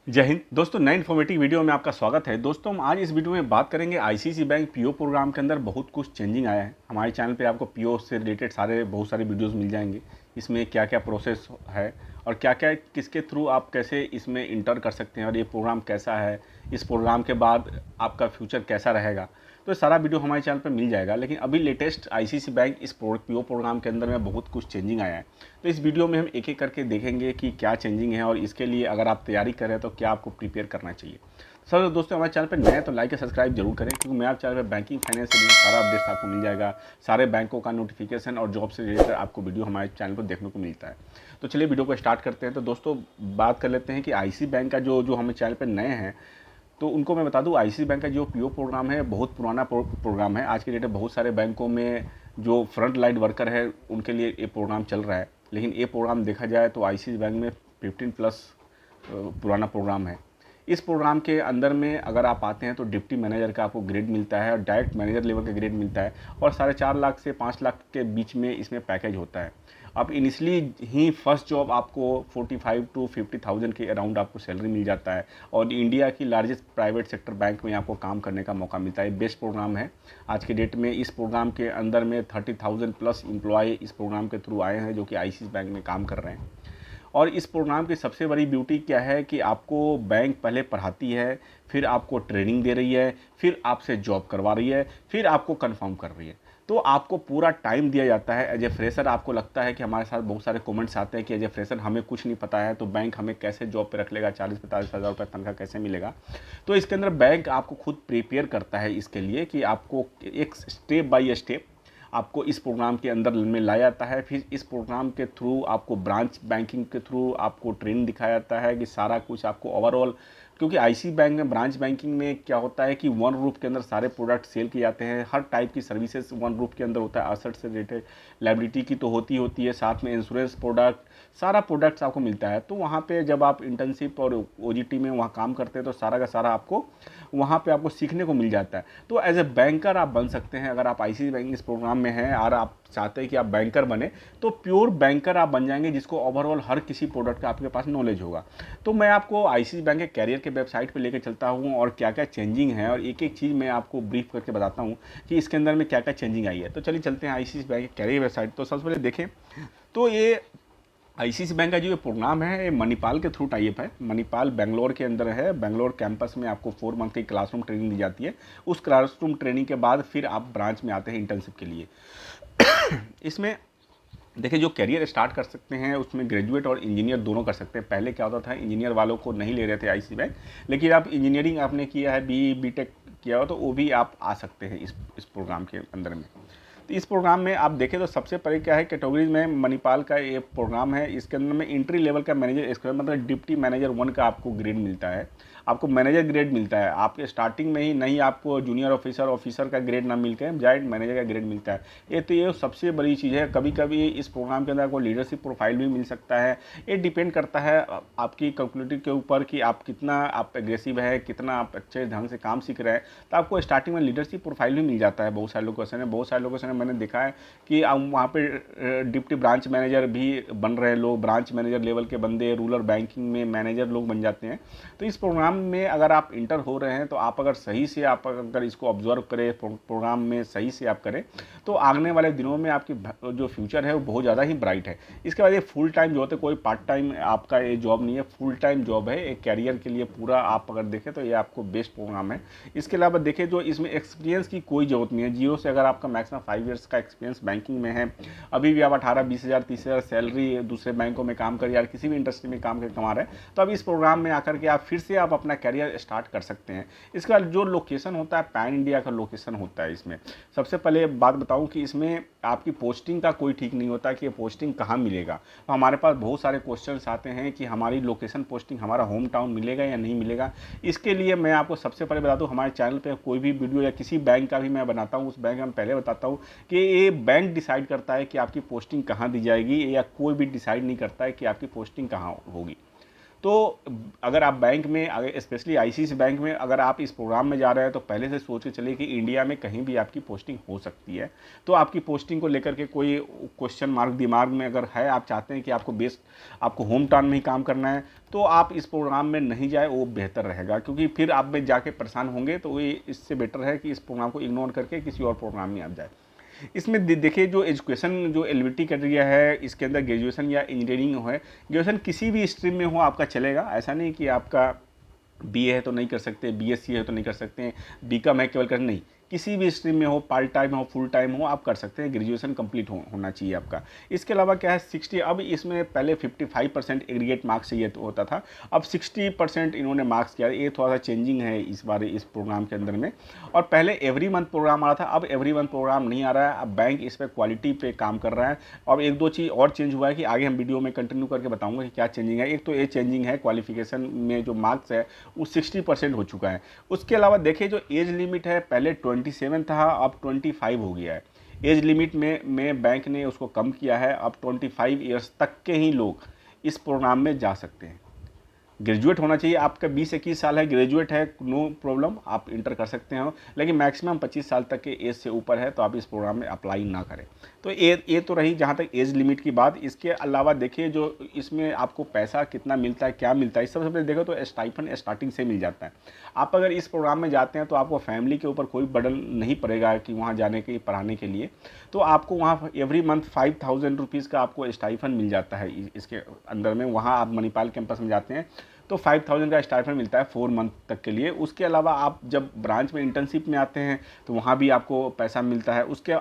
जय हिंद दोस्तों, नए इन्फॉर्मेटिव वीडियो में आपका स्वागत है। दोस्तों, हम आज इस वीडियो में बात करेंगे आईसीआईसीआई बैंक पीओ प्रोग्राम के अंदर बहुत कुछ चेंजिंग आया है। हमारे चैनल पे आपको पीओ से रिलेटेड बहुत सारे वीडियोस मिल जाएंगे। इसमें क्या क्या प्रोसेस है और क्या क्या किसके थ्रू आप कैसे इसमें इंटर कर सकते हैं और ये प्रोग्राम कैसा है, इस प्रोग्राम के बाद आपका फ्यूचर कैसा रहेगा, तो ये सारा वीडियो हमारे चैनल पर मिल जाएगा। लेकिन अभी लेटेस्ट आईसीआईसीआई बैंक इस पीओ प्रोग्राम के अंदर में बहुत कुछ चेंजिंग आया है। तो इस वीडियो में हम एक एक करके देखेंगे कि क्या चेंजिंग है और इसके लिए अगर आप तैयारी कर रहे हैं तो क्या आपको प्रिपेयर करना चाहिए। सर दोस्तों, हमारे चैनल पर नए तो लाइक या सब्सक्राइब जरूर करें, क्योंकि मेरे चैनल पर बैंकिंग फाइनेंस से रिलेटेड सारा अपडेट्स आपको मिल जाएगा। सारे बैंकों का नोटिफिकेशन और जॉब से रिलेटेड आपको वीडियो हमारे चैनल पर देखने को मिलता है। तो चलिए वीडियो को स्टार्ट करते हैं। तो दोस्तों, बात कर लेते हैं कि आईसीआईसीआई बैंक का जो हमें चैनल पर नए हैं, तो उनको मैं बता दूं, आईसीआईसीआई बैंक का जो पीओ प्रोग्राम है बहुत पुराना प्रोग्राम है। आज की डेट में बहुत सारे बैंकों में जो फ्रंट लाइन वर्कर है उनके लिए ये प्रोग्राम चल रहा है। लेकिन ये प्रोग्राम देखा जाए तो आईसीआईसीआई बैंक में 15+ पुराना प्रोग्राम है। इस प्रोग्राम के अंदर में अगर आप आते हैं तो डिप्टी मैनेजर का आपको ग्रेड मिलता है और डायरेक्ट मैनेजर लेवल का ग्रेड मिलता है, और 4.5 लाख से 5 लाख के बीच में इसमें पैकेज होता है। अब इनिशली ही फर्स्ट जॉब आपको 45 to 50,000 के अराउंड आपको सैलरी मिल जाता है, और इंडिया की लार्जेस्ट प्राइवेट सेक्टर बैंक में आपको काम करने का मौका मिलता है। बेस्ट प्रोग्राम है आज के डेट में। इस प्रोग्राम के अंदर में 30,000+ एम्प्लॉय इस प्रोग्राम के थ्रू आए हैं जो कि आईसीआईसीआई बैंक में काम कर रहे हैं। और इस प्रोग्राम की सबसे बड़ी ब्यूटी क्या है कि आपको बैंक पहले पढ़ाती है, फिर आपको ट्रेनिंग दे रही है, फिर आपसे जॉब करवा रही है, फिर आपको कंफर्म कर रही है। तो आपको पूरा टाइम दिया जाता है। एज ए फ्रेशर आपको लगता है कि हमारे साथ बहुत सारे कमेंट्स आते हैं कि एज ए फ्रेशर हमें कुछ नहीं पता है, तो बैंक हमें कैसे जॉब पे रख लेगा, 40-45 हज़ार रुपये तनख्वाह कैसे मिलेगा। तो इसके अंदर बैंक आपको खुद प्रिपेयर करता है इसके लिए कि आपको एक स्टेप बाय स्टेप आपको इस प्रोग्राम के अंदर में लाया जाता है। फिर इस प्रोग्राम के थ्रू आपको ब्रांच बैंकिंग के थ्रू आपको ट्रेनिंग दिखाया जाता है कि सारा कुछ आपको ओवरऑल, क्योंकि आईसीआईसीआई बैंक में ब्रांच बैंकिंग में क्या होता है कि वन रूफ के अंदर सारे प्रोडक्ट सेल किए जाते हैं। हर टाइप की सर्विसेज वन रूफ के अंदर होता है। असेट से रिलेटेड लायबिलिटी की तो होती है, साथ में इंश्योरेंस प्रोडक्ट, सारा प्रोडक्ट्स आपको मिलता है। तो वहाँ पे जब आप इंटर्नशिप और ओजीटी में वहाँ काम करते हैं तो सारा का सारा आपको वहाँ पे आपको सीखने को मिल जाता है। तो एज ए बैंकर आप बन सकते हैं। अगर आप आईसीआईसीआई बैंक इस प्रोग्राम में हैं और आप चाहते हैं कि आप बैंकर बने, तो प्योर बैंकर आप बन जाएंगे, जिसको ओवरऑल हर किसी प्रोडक्ट का आपके पास नॉलेज होगा। तो मैं आपको आईसीआईसीआई बैंक के कैरियर के वेबसाइट पे लेकर चलता हूँ और क्या क्या चेंजिंग है, और एक एक चीज़ मैं आपको ब्रीफ करके बताता हूँ कि इसके अंदर में क्या क्या चेंजिंग आई है। तो चलिए चलते हैं आईसीआईसीआई बैंक के कैरियर वेबसाइट। तो सबसे पहले देखें तो ये आईसीआईसीआई बैंक का जो ये प्रोग्राम है, ये मणिपाल के थ्रू टाइप है। मणिपाल बेंगलोर के अंदर है। बेंगलोर कैंपस में आपको 4 मंथ की क्लासरूम ट्रेनिंग दी जाती है। उस क्लासरूम ट्रेनिंग के बाद फिर आप ब्रांच में आते हैं इंटर्नशिप के लिए। इसमें देखिए, जो करियर स्टार्ट कर सकते हैं उसमें ग्रेजुएट और इंजीनियर दोनों कर सकते हैं। पहले क्या होता था, इंजीनियर वालों को नहीं ले रहे थे आईसीआईसीआई बैंक, लेकिन आप इंजीनियरिंग आपने किया है, बीटेक किया हो, तो वो भी आप आ सकते हैं इस प्रोग्राम के अंदर में। तो इस प्रोग्राम में आप देखें तो सबसे पहले क्या है, कैटेगरीज में मणिपाल का ये प्रोग्राम है। इसके अंदर में एंट्री लेवल का मैनेजर, इसके मतलब डिप्टी मैनेजर 1 का आपको ग्रेड मिलता है, आपको मैनेजर ग्रेड मिलता है। आपके स्टार्टिंग में ही नहीं आपको जूनियर ऑफिसर का ग्रेड ना मिल के डायरेक्ट मैनेजर का ग्रेड मिलता है। ये सबसे बड़ी चीज़ है। कभी कभी इस प्रोग्राम के अंदर आपको लीडरशिप प्रोफाइल भी मिल सकता है। ये डिपेंड करता है आपकी कैपेबिलिटी के ऊपर कि आप कितना आप एग्रेसिव है, कितना आप अच्छे ढंग से काम सीख रहे हैं। तो आपको स्टार्टिंग में लीडरशिप प्रोफाइल भी मिल जाता है। बहुत सारे लोकेशन है मैंने देखा है कि अब वहाँ पे डिप्टी ब्रांच मैनेजर भी बन रहे हैं लोग, ब्रांच मैनेजर लेवल के बंदे रूरल बैंकिंग में मैनेजर लोग बन जाते हैं। तो इस प्रोग्राम में अगर आप इंटर हो रहे हैं तो आप अगर सही से आप अगर इसको ऑब्जर्व करें, प्रोग्राम में सही से आप करें, तो आने वाले दिनों में आपकी जो फ्यूचर है वो बहुत ज़्यादा ही ब्राइट है। इसके बाद ये फुल टाइम जॉब है, कोई पार्ट टाइम आपका ये जॉब नहीं है, फुल टाइम जॉब है। एक कैरियर के लिए पूरा आप अगर देखें तो ये आपको बेस्ट प्रोग्राम है। इसके अलावा देखें जो इसमें एक्सपीरियंस की कोई ज़रूरत नहीं है। जीरो से अगर आपका मैक्सिमम 5 ईयर्स का एक्सपीरियंस बैंकिंग में है, अभी भी आप 18-20 हज़ार 30 हज़ार सैलरी दूसरे बैंकों में काम कर या किसी भी इंडस्ट्री में काम कर कमा रहे हैं, तो अब इस प्रोग्राम में आकर के आप फिर से आप अपना कैरियर स्टार्ट कर सकते हैं। इसका जो लोकेशन होता है, पैन इंडिया का लोकेशन होता है। इसमें सबसे पहले बात बताऊं कि इसमें आपकी पोस्टिंग का कोई ठीक नहीं होता कि ये पोस्टिंग कहाँ मिलेगा। तो हमारे पास बहुत सारे क्वेश्चंस आते हैं कि हमारी लोकेशन पोस्टिंग हमारा होम टाउन मिलेगा या नहीं मिलेगा। इसके लिए मैं आपको सबसे पहले बता दूं, हमारे चैनल पे कोई भी वीडियो या किसी बैंक का भी मैं बनाता हूं, उस बैंक में पहले बताता हूं कि ये बैंक डिसाइड करता है कि आपकी पोस्टिंग कहाँ दी जाएगी, या कोई भी डिसाइड नहीं करता है कि आपकी पोस्टिंग कहाँ होगी। तो अगर आप बैंक में, अगर स्पेशली आईसीआईसीआई बैंक में अगर आप इस प्रोग्राम में जा रहे हैं तो पहले से सोच के चलिए कि इंडिया में कहीं भी आपकी पोस्टिंग हो सकती है। तो आपकी पोस्टिंग को लेकर के कोई क्वेश्चन मार्क दिमाग में अगर है, आप चाहते हैं कि आपको होम टाउन में ही काम करना है, तो आप इस प्रोग्राम में नहीं जाए, वो बेहतर रहेगा, क्योंकि फिर आप में जाके परेशान होंगे। तो ये इससे बेटर है कि इस प्रोग्राम को इग्नोर करके किसी और प्रोग्राम में आप जाए। इसमें देखिए, जो एजुकेशन जो एलिजिबिलिटी क्राइटेरिया है, इसके अंदर ग्रेजुएशन या इंजीनियरिंग है। ग्रेजुएशन किसी भी स्ट्रीम में हो आपका चलेगा, ऐसा नहीं कि आपका बीए है तो नहीं कर सकते, बीएससी है तो नहीं कर सकते, बीकॉम है केवल कर, नहीं, किसी भी स्ट्रीम में हो, पार्ट टाइम हो, फुल टाइम हो, आप कर सकते हैं। ग्रेजुएशन कंप्लीट होना चाहिए आपका। इसके अलावा क्या है, 60, अब इसमें पहले 55% एग्रीगेट मार्क्स चाहिए होता था, अब 60% इन्होंने मार्क्स किया। ये थोड़ा सा चेंजिंग है इस बार इस प्रोग्राम के अंदर में। और पहले एवरी मंथ प्रोग्राम आ रहा था, अब एवरी मंथ प्रोग्राम नहीं आ रहा है। अब बैंक इस पर क्वालिटी पे काम कर रहा है। और एक दो चीज़ और चेंज हुआ है कि आगे हम वीडियो में कंटिन्यू करके बताऊंगा कि क्या चेंजिंग है। एक तो ये चेंजिंग है, क्वालिफिकेशन में जो मार्क्स है वो 60% हो चुका है। उसके अलावा देखिए, जो एज लिमिट है, पहले 27 था, अब 25 हो गया है। एज लिमिट में बैंक ने उसको कम किया है, अब 25 ईयर्स तक के ही लोग इस प्रोग्राम में जा सकते हैं। ग्रेजुएट होना चाहिए, आपका 20-21 साल है, ग्रेजुएट है, नो प्रॉब्लम, आप इंटर कर सकते हैं। लेकिन मैक्सिमम 25 साल तक के एज से ऊपर है तो आप इस प्रोग्राम में अप्लाई ना करें। तो ये तो रही जहाँ तक एज लिमिट की बात। इसके अलावा देखिए, जो इसमें आपको पैसा कितना मिलता है, क्या मिलता है, इस सबसे पहले देखो तो स्टाइपेंड स्टार्टिंग से मिल जाता है। आप अगर इस प्रोग्राम में जाते हैं तो आपको फैमिली के ऊपर कोई बर्डन नहीं पड़ेगा कि वहाँ जाने के पढ़ाने के लिए। तो आपको वहाँ एवरी मंथ 5000 रुपीज़ का आपको स्टाइपेंड मिल जाता है इसके अंदर में। वहाँ आप मणिपाल कैंपस में जाते हैं तो 5000 का स्टाइपेंड मिलता है 4 मंथ तक के लिए। उसके अलावा आप जब ब्रांच में इंटर्नशिप में आते हैं तो वहाँ भी आपको पैसा मिलता है। उसके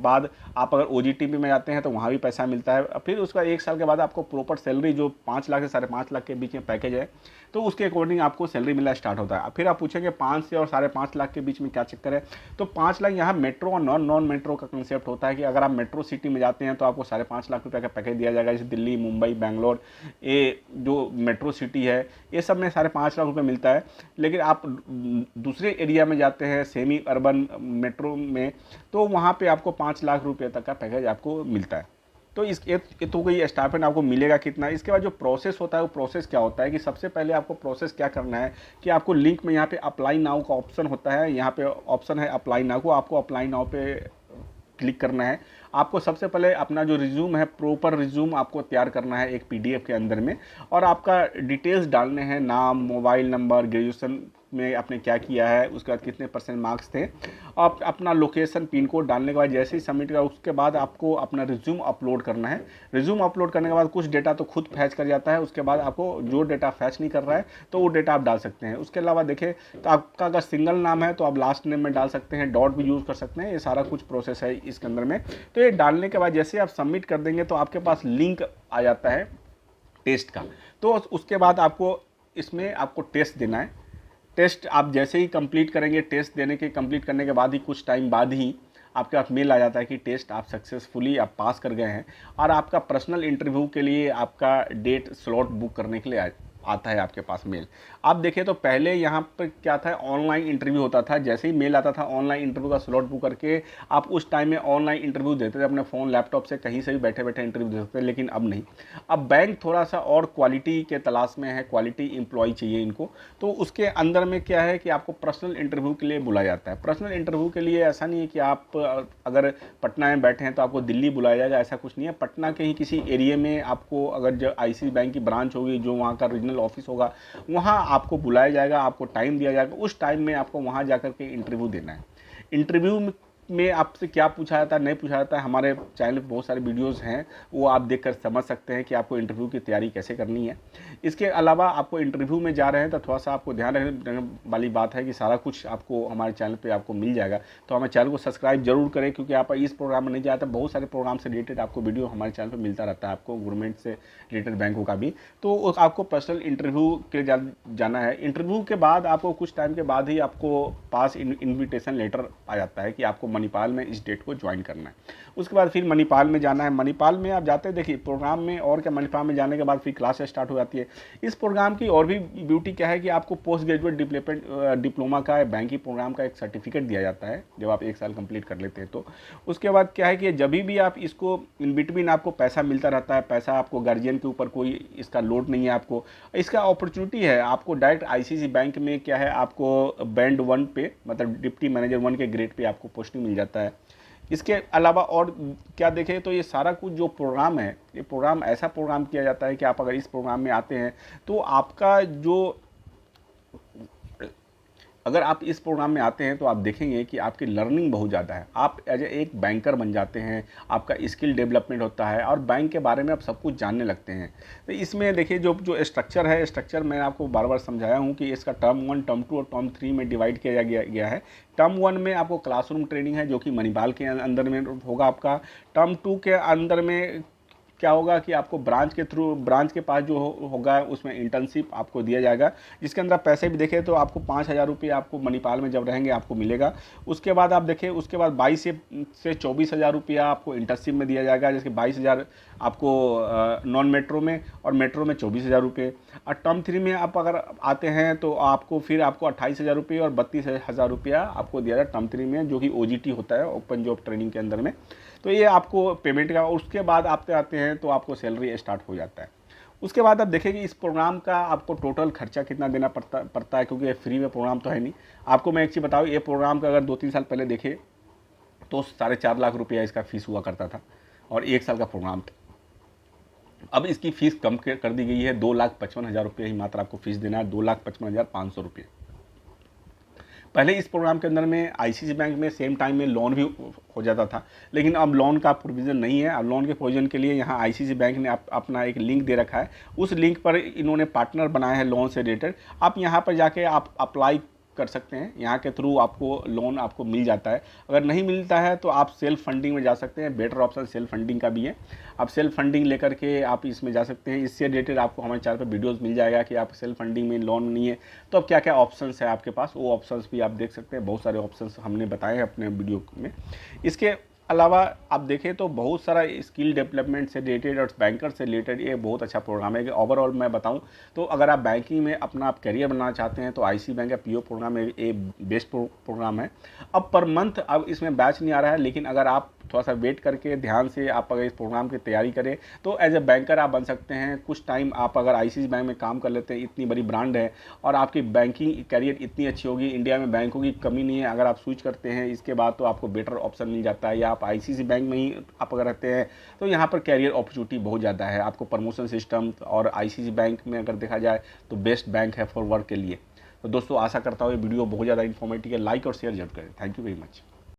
बाद आप अगर ओजीटीपी में जाते हैं तो वहाँ भी पैसा मिलता है। फिर उसका 1 साल के बाद आपको प्रॉपर सैलरी, जो 5 लाख से 5.5 लाख के बीच में पैकेज है, तो उसके अकॉर्डिंग आपको सैलरी मिलना स्टार्ट होता है। फिर आप पूछेंगे 5 से और 5.5 लाख के बीच में क्या चक्कर है, तो 5 लाख यहाँ मेट्रो और नॉन मेट्रो का कंसेप्ट होता है कि अगर आप मेट्रो सिटी में जाते हैं तो आपको 5.5 लाख रुपये का पैकेज दिया जाएगा। जैसे दिल्ली, मुंबई, बेंगलोर, ये जो मेट्रो सिटी है, ये सब में 5.5 लाख रुपये मिलता है। लेकिन आप दूसरे एरिया में जाते हैं, सेमी अर्बन मेट्रो में, तो वहाँ पे आपको 5 लाख रुपये तक का पैकेज आपको मिलता है। तो तो कोई स्टाइपेंड आपको मिलेगा कितना। इसके बाद जो प्रोसेस होता है, वो प्रोसेस क्या होता है कि सबसे पहले आपको प्रोसेस क्या करना है कि आपको लिंक में यहाँ पे अप्लाई नाउ का ऑप्शन होता है, यहाँ पे ऑप्शन है अप्लाई नाउ को, आपको अप्लाई नाउ पे क्लिक करना है। आपको सबसे पहले अपना जो रिज्यूम है, प्रॉपर रिज्यूम आपको तैयार करना है एक पीडीएफ के अंदर में, और आपका डिटेल्स डालने हैं, नाम, मोबाइल नंबर, ग्रेजुएशन में आपने क्या किया है, उसके बाद कितने % मार्क्स थे, आप अपना लोकेशन, पिन कोड डालने के बाद जैसे ही सबमिट करा, उसके बाद आपको अपना रिज्यूम अपलोड करना है। रिज्यूम अपलोड करने के बाद कुछ डेटा तो खुद फैच कर जाता है, उसके बाद आपको जो डेटा फैच नहीं कर रहा है तो वो डेटा आप डाल सकते हैं। उसके अलावा देखें तो आपका अगर सिंगल नाम है तो आप लास्ट नेम में डाल सकते हैं, डॉट भी यूज़ कर सकते हैं। ये सारा कुछ प्रोसेस है इसके अंदर में। तो ये डालने के बाद जैसे आप सबमिट कर देंगे तो आपके पास लिंक आ जाता है टेस्ट का। तो उसके बाद आपको इसमें आपको टेस्ट देना है। टेस्ट आप जैसे ही कंप्लीट करेंगे, टेस्ट देने के कंप्लीट करने के बाद ही कुछ टाइम बाद ही आपके पास मेल आ जाता है कि टेस्ट आप सक्सेसफुली आप पास कर गए हैं, और आपका पर्सनल इंटरव्यू के लिए आपका डेट स्लॉट बुक करने के लिए आता है आपके पास मेल। आप देखिए तो पहले यहाँ पर क्या था, ऑनलाइन इंटरव्यू होता था। जैसे ही मेल आता था ऑनलाइन इंटरव्यू का स्लॉट बुक करके आप उस टाइम में ऑनलाइन इंटरव्यू देते थे, अपने फ़ोन लैपटॉप से कहीं से भी बैठे बैठे इंटरव्यू दे सकते थे। लेकिन अब नहीं, अब बैंक थोड़ा सा और क्वालिटी के तलाश में है, क्वालिटी एम्प्लॉय चाहिए इनको। तो उसके अंदर में क्या है कि आपको पर्सनल इंटरव्यू के लिए बुलाया जाता है। पर्सनल इंटरव्यू के लिए ऐसा नहीं है कि आप अगर पटना में बैठे हैं तो आपको दिल्ली बुलाया जाएगा, ऐसा कुछ नहीं है। पटना के ही किसी एरिया में आपको, अगर जो आईसीआईसीआई बैंक की ब्रांच होगी, जो वहाँ का रीजनल ऑफिस होगा, वहाँ आपको बुलाया जाएगा, आपको टाइम दिया जाएगा। उस टाइम में आपको वहाँ जाकर के इंटरव्यू देना है। इंटरव्यू में आपसे क्या पूछा जाता है, नहीं पूछा जाता है, हमारे चैनल पर बहुत सारे वीडियोस हैं, वो आप देखकर समझ सकते हैं कि आपको इंटरव्यू की तैयारी कैसे करनी है। इसके अलावा आपको इंटरव्यू में जा रहे हैं तो थोड़ा सा आपको ध्यान रखने वाली बात है कि सारा कुछ आपको हमारे चैनल पे आपको मिल जाएगा। तो हमारे चैनल को सब्सक्राइब जरूर करें, क्योंकि आप इस प्रोग्राम में नहीं जाते, बहुत सारे प्रोग्राम से रिलेटेड आपको वीडियो हमारे चैनल पर मिलता रहता है, आपको गवर्नमेंट से रिलेटेड बैंकों का भी। तो आपको पर्सनल इंटरव्यू के जाना है। इंटरव्यू के बाद आपको कुछ टाइम के बाद ही आपको पास इन्विटेशन लेटर आ जाता है कि आपको मणिपाल में इस डेट को ज्वाइन करना है। उसके बाद फिर मणिपाल में जाना है। मणिपाल में आप जाते हैं, देखिए प्रोग्राम में और क्या, मणिपाल में जाने के बाद फिर क्लास स्टार्ट हो जाती है। इस प्रोग्राम की और भी ब्यूटी क्या है कि आपको पोस्ट ग्रेजुएट डिप्लोमा का बैंकिंग प्रोग्राम का एक सर्टिफिकेट दिया जाता है जब आप 1 साल कंप्लीट कर लेते हैं। तो उसके बाद क्या है कि जब भी आप इसको इन बिटवीन आपको पैसा मिलता रहता है, पैसा आपको गार्जियन के ऊपर कोई इसका लोड नहीं है, आपको इसका अपॉर्चुनिटी है, आपको डायरेक्ट आईसीआईसी बैंक में क्या है, आपको बैंड 1 पे मतलब डिप्टी मैनेजर 1 के ग्रेड पे आपको पोस्टिंग मिल जाता है। इसके अलावा और क्या देखें तो ये सारा कुछ जो प्रोग्राम है, ये प्रोग्राम ऐसा प्रोग्राम किया जाता है कि आप अगर इस प्रोग्राम में आते हैं तो आपका जो, अगर आप इस प्रोग्राम में आते हैं तो आप देखेंगे कि आपकी लर्निंग बहुत ज़्यादा है। आप एज एक बैंकर बन जाते हैं, आपका स्किल डेवलपमेंट होता है और बैंक के बारे में आप सब कुछ जानने लगते हैं। तो इसमें देखिए जो स्ट्रक्चर है, स्ट्रक्चर मैं आपको बार बार समझाया हूँ कि इसका टर्म 1, टर्म 2 और टर्म 3 में डिवाइड किया गया है। टर्म 1 में आपको क्लासरूम ट्रेनिंग है जो कि मणिपाल के अंदर में होगा आपका। टर्म 2 के अंदर में क्या होगा कि आपको ब्रांच के पास जो होगा उसमें इंटर्नशिप आपको दिया जाएगा, जिसके अंदर पैसे भी देखें तो आपको 5,000 रुपये आपको मणिपाल में जब रहेंगे आपको मिलेगा। उसके बाद आप देखें, उसके बाद 22 से 24,000 रुपया आपको इंटर्नशिप में दिया जाएगा, जिसके 22,000 आपको नॉन मेट्रो में और मेट्रो में 24,000 रुपये। और टर्म 3 में आप अगर आते हैं तो आपको 28,000 रुपये और 32,000 रुपया आपको दिया जाएगा टर्म 3 में, जो कि OJT होता है, ओपन जॉब ट्रेनिंग के अंदर में। तो ये आपको पेमेंट का, उसके बाद आते हैं तो आपको सैलरी स्टार्ट हो जाता है। उसके बाद आप देखें कि इस प्रोग्राम का आपको टोटल खर्चा कितना देना पड़ता है, क्योंकि ये फ्री में प्रोग्राम तो है नहीं। आपको मैं एक चीज़ बताऊँ, ये प्रोग्राम का अगर 2-3 साल पहले देखें तो 4.5 लाख रुपया इसका फीस हुआ करता था और 1 साल का प्रोग्राम था। अब इसकी फ़ीस कम कर दी गई है, 2,55,000 रुपये ही मात्र आपको फीस देना है, 2,55,500 रुपये। पहले इस प्रोग्राम के अंदर में आईसीआईसी बैंक में सेम टाइम में लोन भी हो जाता था, लेकिन अब लोन का प्रोविज़न नहीं है। अब लोन के प्रोविज़न के लिए यहाँ आईसीआईसी बैंक ने अपना एक लिंक दे रखा है, उस लिंक पर इन्होंने पार्टनर बनाया है लोन से रिलेटेड। आप यहाँ पर जाके आप अप्लाई कर सकते हैं, यहाँ के थ्रू आपको लोन आपको मिल जाता है। अगर नहीं मिलता है तो आप सेल्फ फंडिंग में जा सकते हैं, बेटर ऑप्शन सेल्फ फंडिंग का भी है। आप सेल्फ फंडिंग लेकर के आप इसमें जा सकते हैं। इससे रिलेटेड आपको हमारे चैनल पर वीडियोस मिल जाएगा कि आप सेल्फ फंडिंग में लोन नहीं है तो अब क्या क्या ऑप्शंस है आपके पास, वो ऑप्शंस भी आप देख सकते हैं। बहुत सारे ऑप्शंस हमने बताए हैं अपने वीडियो में। इसके अलावा आप देखें तो बहुत सारा स्किल डेवलपमेंट से रिलेटेड और बैंकर से रिलेटेड ये बहुत अच्छा प्रोग्राम है। कि ओवरऑल मैं बताऊं तो अगर आप बैंकिंग में अपना आप करियर बनाना चाहते हैं तो आईसीआईसी बैंक का पीओ प्रोग्राम ये बेस्ट प्रोग्राम है। अब पर मंथ अब इसमें बैच नहीं आ रहा है, लेकिन अगर आप थोड़ा सा वेट करके ध्यान से आप अगर इस प्रोग्राम की तैयारी करें तो एज ए बैंकर आप बन सकते हैं। कुछ टाइम आप अगर आईसीआईसी बैंक में काम कर लेते हैं, इतनी बड़ी ब्रांड है और आपकी बैंकिंग करियर इतनी अच्छी होगी, इंडिया में बैंकों की कमी नहीं है। अगर आप स्विच करते हैं इसके बाद तो आपको बेटर ऑप्शन मिल जाता है, या आप आईसीआईसी बैंक में ही आप अगर रहते हैं तो यहाँ पर कैरियर अपॉर्चुनिटी बहुत ज़्यादा है, आपको प्रमोशन सिस्टम। और आईसीआईसी बैंक में अगर देखा जाए तो बेस्ट बैंक है फॉर वर्क के लिए। तो दोस्तों आशा करता हूँ ये वीडियो बहुत ज़्यादा इन्फॉर्मेटिव है, लाइक और शेयर जरूर करें। Thank you very much.